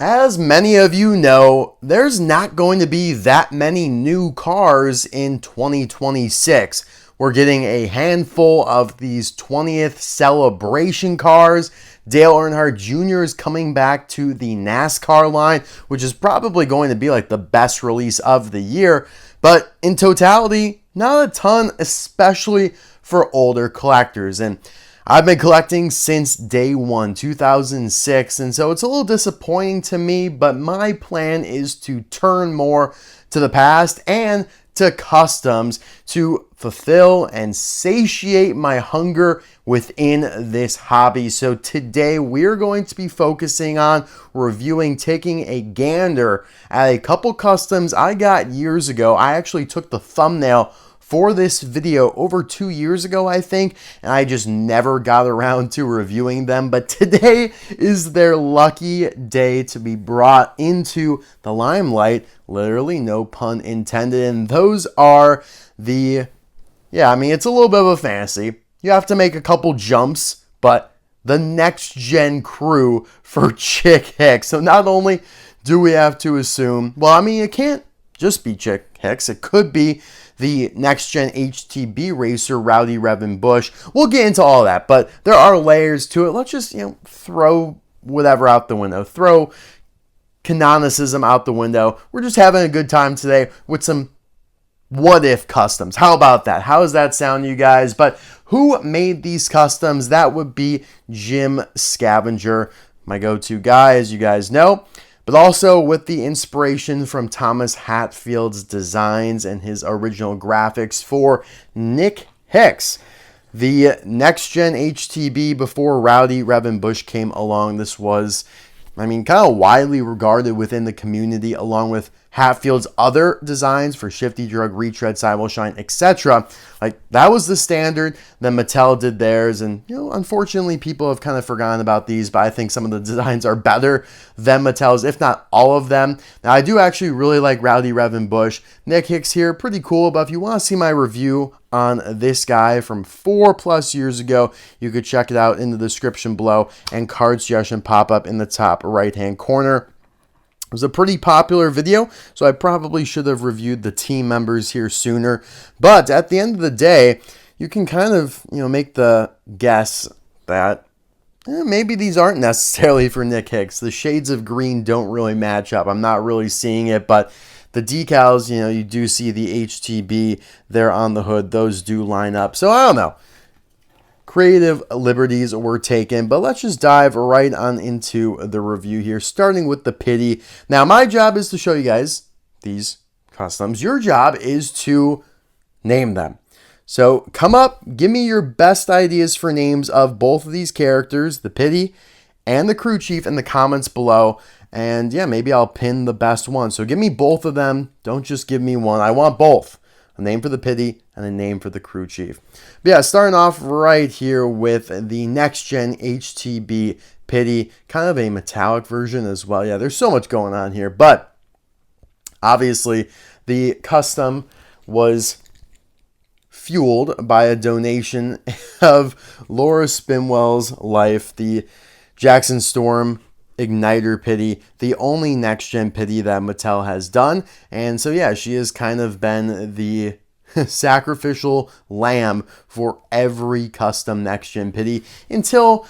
As many of you know, there's not going to be that many new cars in 2026. We're getting a handful of these 20th celebration cars. Dale Earnhardt Jr. is coming back to the NASCAR line, which is probably going to be like the best release of the year. But in totality, not a ton, especially for older collectors. And I've been collecting since day one, 2006, and so it's a little disappointing to me, but my plan is to turn more to the past and to customs to fulfill and satiate my hunger within this hobby. So today we're going to be focusing on reviewing, taking a gander at a couple customs I got years ago. I actually took the thumbnail for this video over 2 years ago, I think, and I just never got around to reviewing them. But today is their lucky day to be brought into the limelight, literally, no pun intended. And those are the, it's a little bit of a fantasy. You have to make a couple jumps, but the next gen crew for Chick Hicks. So not only do we have to assume, it can't just be Chick Hicks. It could be the next-gen HTB racer, Rowdy Revvin Busch. We'll get into all that, but there are layers to it. Let's just, throw whatever out the window. Throw canonicism out the window. We're just having a good time today with some what-if customs. How about that? How does that sound, you guys? But who made these customs? That would be Jim Scavenger, my go-to guy, as you guys know. But also with the inspiration from Thomas Hatfield's designs and his original graphics for Nik Hicks, the next-gen HTB before Rowdy Revvin Busch came along. This was, kind of widely regarded within the community, along with Hatfield's other designs for Shifty Drug, Retread, Sidewall Shine, etc. That was the standard. Then Mattel did theirs, and unfortunately people have kind of forgotten about these, but I think some of the designs are better than Mattel's, if not all of them. Now, I do actually really like Rowdy Revvin Busch. Nik Hicks here, pretty cool, but if you want to see my review on this guy from 4+ years ago, you could check it out in the description below, and card suggestion pop up in the top right-hand corner. It was a pretty popular video, so I probably should have reviewed the team members here sooner. But at the end of the day, you can kind of, make the guess that maybe these aren't necessarily for Nik Hicks. The shades of green don't really match up. I'm not really seeing it, but the decals, you do see the HTB there on the hood. Those do line up. So I don't know. Creative liberties were taken, but let's just dive right on into the review here, starting with the Pitty. Now, my job is to show you guys these customs. Your job is to name them. So come up, give me your best ideas for names of both of these characters, the Pitty and the crew chief, in the comments below. And maybe I'll pin the best one. So give me both of them. Don't just give me one. I want both. A name for the Pitty and a name for the crew chief. But starting off right here with the next-gen HTB Pity, kind of a metallic version as well. There's so much going on here, but obviously the custom was fueled by a donation of Laura Spinwell's life, the Jackson Storm Igniter Pitty, the only next-gen Pitty that Mattel has done. And so she has kind of been the sacrificial lamb for every custom next-gen Pitty until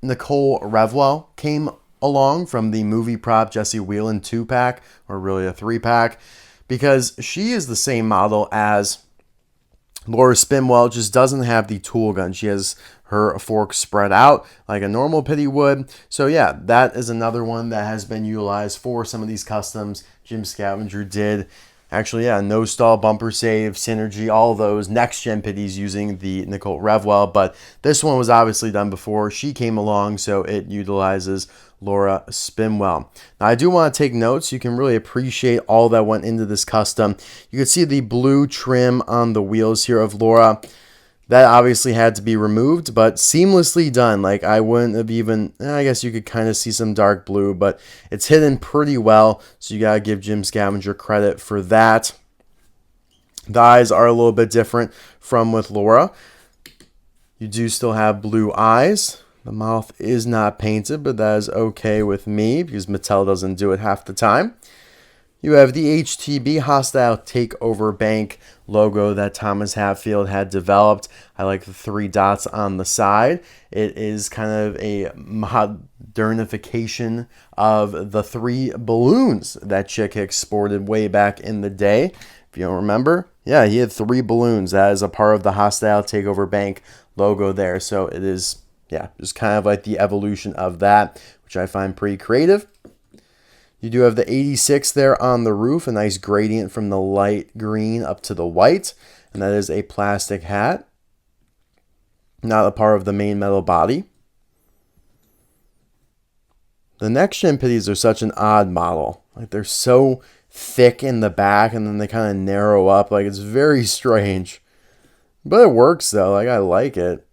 Nicole Revwell came along from the movie prop Jesse Whelan 2-pack, or really a 3-pack, because she is the same model as Laura Spinwell, just doesn't have the tool gun. She has her fork spread out like a normal Pitty would. So that is another one that has been utilized for some of these customs. Jim Scavenger did. Actually, no stall, bumper save, synergy, all of those next-gen Pitties using the Nicole Revwell. But this one was obviously done before she came along, so it utilizes Laura Spinwell. Now, I do want to take notes. You can really appreciate all that went into this custom. You can see the blue trim on the wheels here of Laura. That obviously had to be removed, but seamlessly done. I wouldn't have even, I guess you could kind of see some dark blue, but it's hidden pretty well, so you got to give Jim Scavenger credit for that. The eyes are a little bit different from with Laura. You do still have blue eyes. The mouth is not painted, but that is okay with me because Mattel doesn't do it half the time. You have the HTB Hostile Takeover Bank logo that Thomas Hatfield had developed. I like the 3 dots on the side. It is kind of a modernification of the 3 balloons that Chick Hicks sported way back in the day. If you don't remember, yeah, he had 3 balloons. That is a part of the Hostile Takeover Bank logo there. So it is, yeah, just kind of like the evolution of that, which I find pretty creative. You do have the 86 there on the roof, a nice gradient from the light green up to the white, and that is a plastic hat, not a part of the main metal body. The next gen pitties are such an odd model. Like, they're so thick in the back and then they kind of narrow up. Like, it's very strange. But it works though. Like, I like it.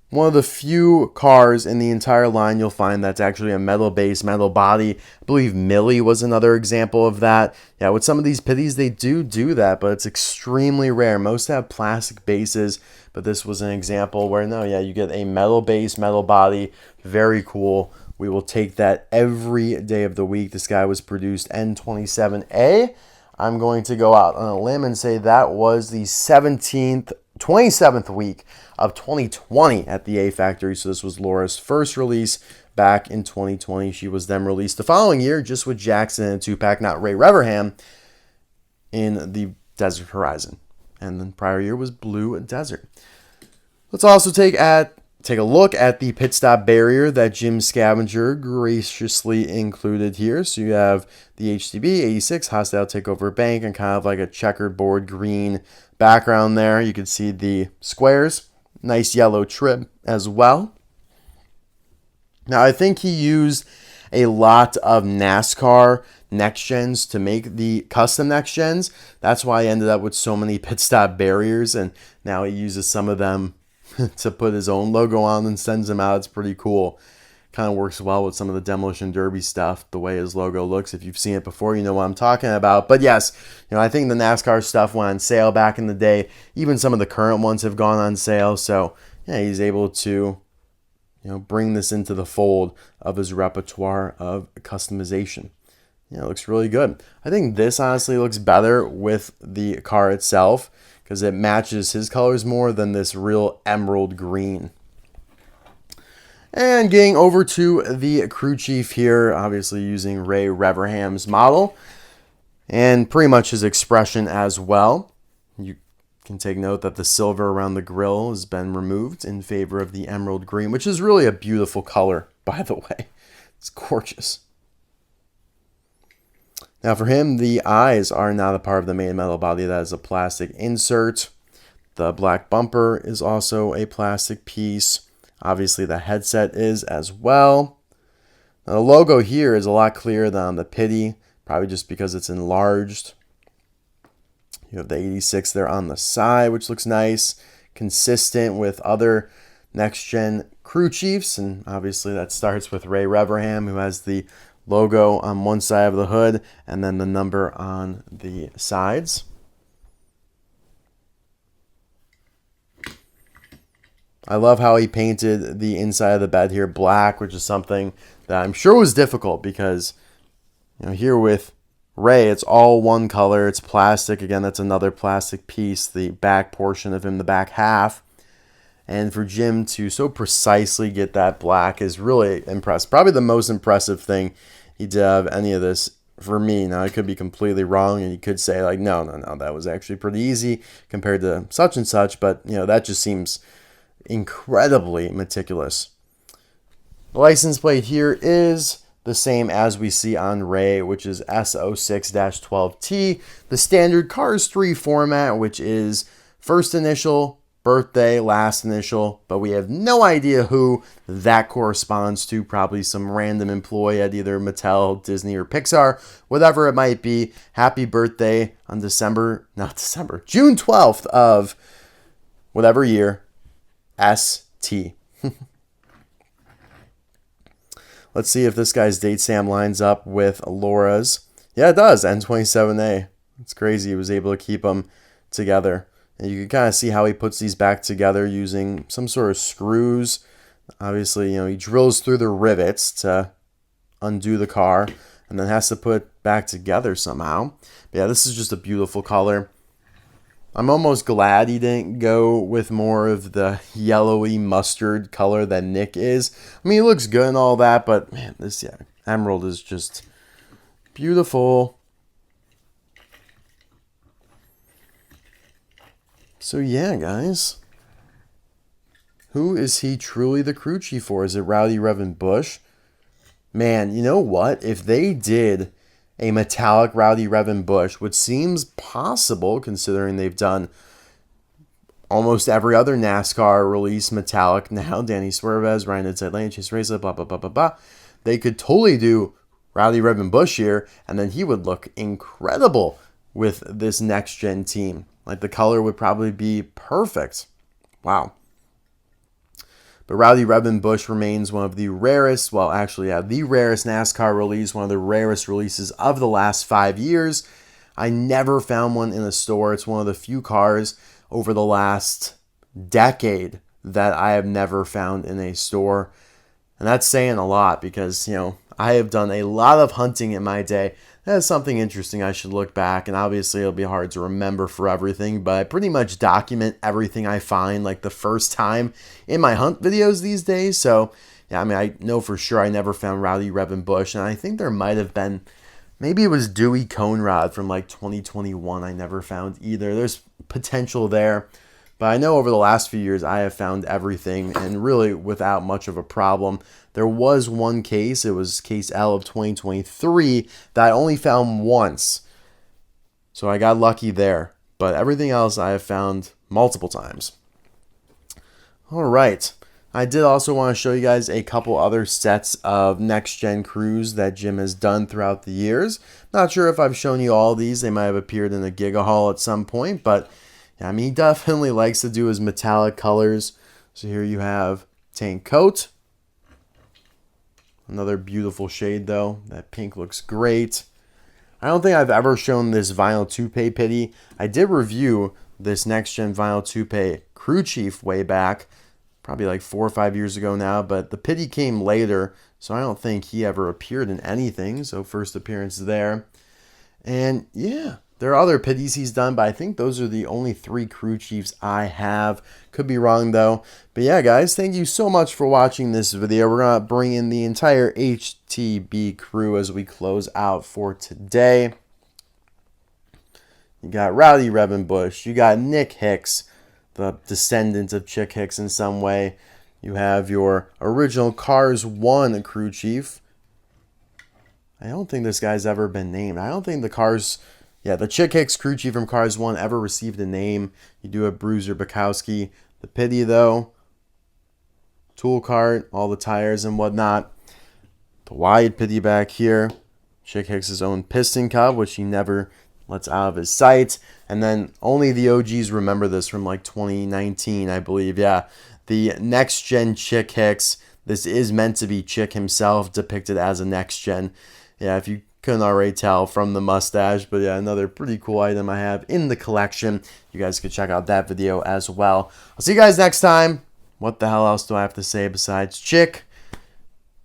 One of the few cars in the entire line you'll find that's actually a metal base, metal body. I believe Millie was another example of that. Yeah, with some of these pitties, they do that, but it's extremely rare. Most have plastic bases, but this was an example where, no, yeah, you get a metal base, metal body. Very cool. We will take that every day of the week. This guy was produced N27A. I'm going to go out on a limb and say that was the 27th week of 2020 at the A Factory. So this was Laura's first release back in 2020. She was then released the following year just with Jackson and 2-pack, not Ray Reverham, in the Desert Horizon. And the prior year was Blue Desert. Let's also take a look at the pit stop barrier that Jim Scavenger graciously included here. So you have the HTB 86 Hostile Takeover Bank and kind of like a checkerboard green background there. You can see the squares. Nice yellow trim as well. Now, I think he used a lot of NASCAR next gens to make the custom next gens. That's why I ended up with so many pit stop barriers, and now he uses some of them to put his own logo on and sends them out. It's pretty cool. Kind of works well with some of the Demolition Derby stuff, the way his logo looks. If you've seen it before, you know what I'm talking about. But yes, I think the NASCAR stuff went on sale back in the day. Even some of the current ones have gone on sale. So yeah, he's able to bring this into the fold of his repertoire of customization. Yeah, it looks really good. I think this honestly looks better with the car itself because it matches his colors more than this real emerald green. And getting over to the crew chief here, obviously using Ray Reverham's model and pretty much his expression as well. You can take note that the silver around the grille has been removed in favor of the emerald green, which is really a beautiful color, by the way. It's gorgeous. Now for him, the eyes are not a part of the main metal body. That is a plastic insert. The black bumper is also a plastic piece. Obviously, the headset is as well. Now, the logo here is a lot clearer than on the Pitty, probably just because it's enlarged. You have the 86 there on the side, which looks nice, consistent with other next-gen crew chiefs. And obviously, that starts with Ray Reverham, who has the logo on one side of the hood and then the number on the sides. I love how he painted the inside of the bed here black, which is something that I'm sure was difficult because, here with Ray, it's all one color. It's plastic. Again, that's another plastic piece, the back portion of him, the back half. And for Jim to so precisely get that black is really impressive. Probably the most impressive thing he did of any of this for me. Now, I could be completely wrong, and you could say, like, no, that was actually pretty easy compared to such and such. But, that just seems incredibly meticulous. The license plate here is the same as we see on Ray, which is S06-12T, the standard Cars 3 format, which is first initial, birthday, last initial, but we have no idea who that corresponds to. Probably some random employee at either Mattel, Disney, or Pixar, whatever it might be. Happy birthday on June 12th of whatever year. ST. Let's see if this guy's date stamp lines up with Laura's. Yeah, it does. N27A. It's crazy he was able to keep them together. And you can kind of see how he puts these back together using some sort of screws. Obviously, he drills through the rivets to undo the car and then has to put it back together somehow. But yeah, this is just a beautiful color. I'm almost glad he didn't go with more of the yellowy mustard color that Nik is. I mean, he looks good and all that, but man, this emerald is just beautiful. So yeah, guys. Who is he truly the crew chief for? Is it Rowdy Revvin Busch? Man, you know what? If they did a metallic Rowdy Revvin Busch, which seems possible considering they've done almost every other NASCAR release metallic now, Danny Swervez, Ryan inside lane, Chase Racer, blah, blah, blah, blah, blah. They could totally do Rowdy Revvin Busch here, and then he would look incredible with this next-gen team. Like, the color would probably be perfect. Wow. But Rowdy Revvin Busch remains one of the rarest, well, actually, yeah, the rarest NASCAR release, one of the rarest releases of the last 5 years. I never found one in a store. It's one of the few cars over the last decade that I have never found in a store. And that's saying a lot because, I have done a lot of hunting in my day. That's something interesting. I should look back, and obviously it'll be hard to remember for everything, but I pretty much document everything I find like the first time in my hunt videos these days. So yeah, I mean, I know for sure I never found Rowdy Revvin Busch, and I think there might have been, maybe it was Dewey Conrad from like 2021 I never found either. There's potential there. But I know over the last few years, I have found everything, and really without much of a problem. There was one case, it was case L of 2023, that I only found once. So I got lucky there. But everything else I have found multiple times. All right. I did also want to show you guys a couple other sets of next-gen crews that Jim has done throughout the years. Not sure if I've shown you all these. They might have appeared in the Giga Haul at some point, but I mean, he definitely likes to do his metallic colors. So here you have tank coat. Another beautiful shade, though. That pink looks great. I don't think I've ever shown this vinyl toupee Pitty. I did review this next-gen vinyl toupee crew chief way back, probably like 4 or 5 years ago now, but the Pitty came later, so I don't think he ever appeared in anything. So first appearance there. And yeah, there are other Pitties he's done, but I think those are the only 3 crew chiefs I have. Could be wrong, though. But yeah, guys, thank you so much for watching this video. We're going to bring in the entire HTB crew as we close out for today. You got Rowdy Revvin Busch. You got Nik Hicks, the descendant of Chick Hicks in some way. You have your original Cars 1 crew chief. I don't think this guy's ever been named. I don't think the Chick Hicks crew chief from Cars 1 ever received a name. You do have Bruiser Bukowski. The Pitty, though, tool cart, all the tires and whatnot. The wide Pitty back here. Chick Hicks' own Piston Cup, which he never lets out of his sight. And then only the OGs remember this from like 2019, I believe. Yeah, the next-gen Chick Hicks. This is meant to be Chick himself depicted as a next-gen. Yeah, if you couldn't already tell from the mustache. But yeah, another pretty cool item I have in the collection. You guys could check out that video as well. I'll see you guys next time. What the hell else do I have to say besides Chick?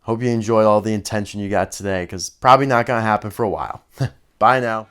Hope you enjoyed all the attention you got today, because probably not going to happen for a while. Bye now.